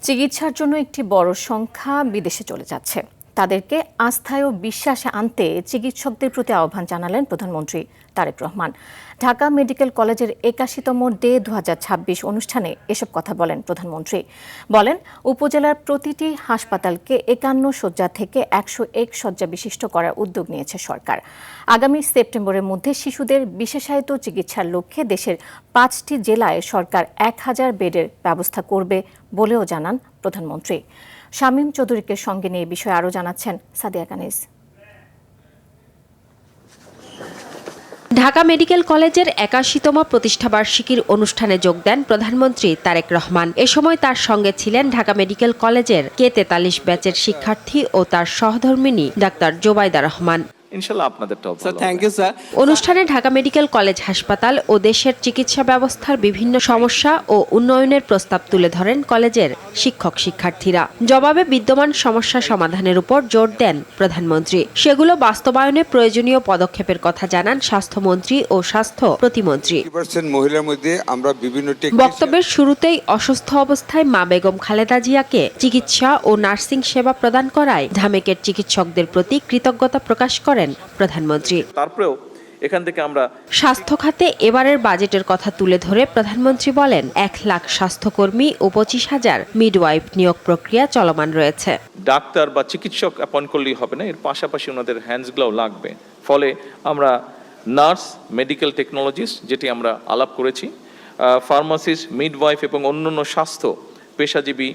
চিকিৎসার জন্য একটি বড় সংখ্যা বিদেশে চলে যাচ্ছে। তাদেরকে আস্থায় ও বিশ্বাসে আনতে চিকিৎসকদের প্রতি আহ্বান জানালেন প্রধানমন্ত্রী তারেক রহমান। ঢাকা মেডিকেল কলেজের ৮১তম ডে ২০২৬ অনুষ্ঠানে এসব কথা বলেন প্রধানমন্ত্রী। বলেন, উপজেলার প্রতিটি হাসপাতালকে ৫১ শয্যা থেকে ১০১ শয্যা বিশিষ্ট করার উদ্যোগ নিয়েছে সরকার। আগামী সেপ্টেম্বরের মধ্যে শিশুদের বিশেষায়িত চিকিৎসার লক্ষ্যে দেশের ৫টি জেলায় সরকার ১,০০০ বেডের ব্যবস্থা করবে বলেও জানান প্রধানমন্ত্রী। শামীম চৌধুরীকে সঙ্গে নিয়ে বিষয়ে আরও জানাচ্ছেন সাদিয়া কানিজ। ঢাকা মেডিকেল কলেজের ৮১তম প্রতিষ্ঠাবার্ষিকীর অনুষ্ঠানে যোগ দেন প্রধানমন্ত্রী তারেক রহমান। এ সময় তার সঙ্গে ছিলেন ঢাকা মেডিকেল কলেজের K43 ব্যাচের শিক্ষার্থী ও তার সহধর্মিণী ডাক্তার জোবাইদা রহমান। অনুষ্ঠানে ঢাকা মেডিকেল কলেজ হাসপাতাল ও দেশের চিকিৎসা ব্যবস্থার বিভিন্ন সমস্যা ও উন্নয়নের প্রস্তাব তুলে ধরেন কলেজের শিক্ষক শিক্ষার্থীরা। জবাবে বিদ্যমান সমস্যা সমাধানের উপর জোর দেন প্রধানমন্ত্রী। সেগুলো বাস্তবায়নে প্রয়োজনীয় পদক্ষেপের কথা জানান স্বাস্থ্যমন্ত্রী ও স্বাস্থ্য প্রতিমন্ত্রী। বক্তব্যের শুরুতেই অসুস্থ অবস্থায় মা বেগম খালেদা জিয়াকে চিকিৎসা ও নার্সিং সেবা প্রদান করায় ঢামেকের চিকিৎসকদের প্রতি কৃতজ্ঞতা প্রকাশ করেন প্রধানমন্ত্রী। তারপরেও এখান থেকে আমরা স্বাস্থ্য খাতে এবারের বাজেটের কথা তুলে ধরে প্রধানমন্ত্রী বলেন, ১ লাখ স্বাস্থ্যকর্মী ও ২৫,০০০ মিডওয়াইফ নিয়োগ প্রক্রিয়া চলমান রয়েছে। ডাক্তার বা চিকিৎসক অ্যাপয়েন্ট করলেই হবে না, এর পাশাপাশি ওনাদের হ্যান্ডসগুলোও লাগবে। ফলে আমরা নার্স, মেডিকেল টেকনোলজিস্ট যেটি আমরা আলাপ করেছি, ফার্মাসিস্ট, মিডওয়াইফ এবং অন্যান্য স্বাস্থ্য পেশাজীবী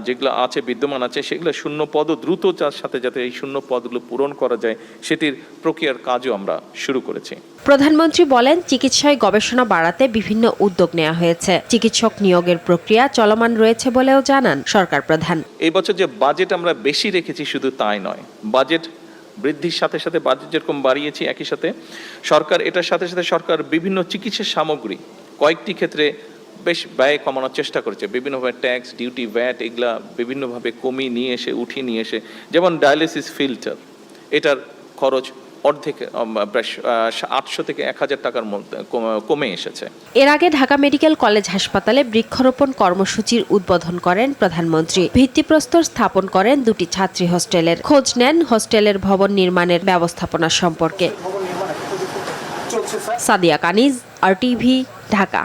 যেগুলো আছে বিদ্যমান আছে সেগুলো শূন্য পদও দ্রুত সাথে যাতে এই শূন্য পদগুলো পূরণ করা যায় সেটির প্রক্রিয়ার কাজও আমরা শুরু করেছি। প্রধানমন্ত্রী বলেন, চিকিৎসায় গবেষণা বাড়াতে বিভিন্ন উদ্যোগ নেওয়া হয়েছে। চিকিৎসক নিয়োগের প্রক্রিয়া চলমান রয়েছে বলেও জানান সরকার প্রধান। এই বছর যে বাজেট আমরা বেশি রেখেছি শুধু তাই নয়, বাজেট বৃদ্ধির সাথে সাথে বাজেট যেরকম বাড়িয়েছি একই সাথে এটার সাথে সাথে সরকার বিভিন্ন চিকিৎসা সামগ্রী কয়েকটি ক্ষেত্রে বেশ ব্যয় কমানোর চেষ্টা করেছে। বিভিন্নভাবে ট্যাক্স, ডিউটি, ভ্যাট এগুলা বিভিন্নভাবে কমিয়ে নিয়ে এসে উঠিয়ে নিয়ে এসে, যেমন ডায়ালিসিস ফিল্টার, এটার খরচ অর্ধেক প্রায় ৮০০ থেকে ১,০০০ টাকার মধ্যে কমে এসেছে। এর আগে ঢাকা মেডিকেল কলেজ হাসপাতালে বৃক্ষরোপণ কর্মসূচির উদ্বোধন করেন প্রধানমন্ত্রী। ভিত্তিপ্রস্তর স্থাপন করেন ২টি ছাত্রী হোস্টেলের। খোঁজ নেন হোস্টেলের ভবন নির্মাণের ব্যবস্থাপনা সম্পর্কে। সাদিয়া কানিজ, RTV, ঢাকা।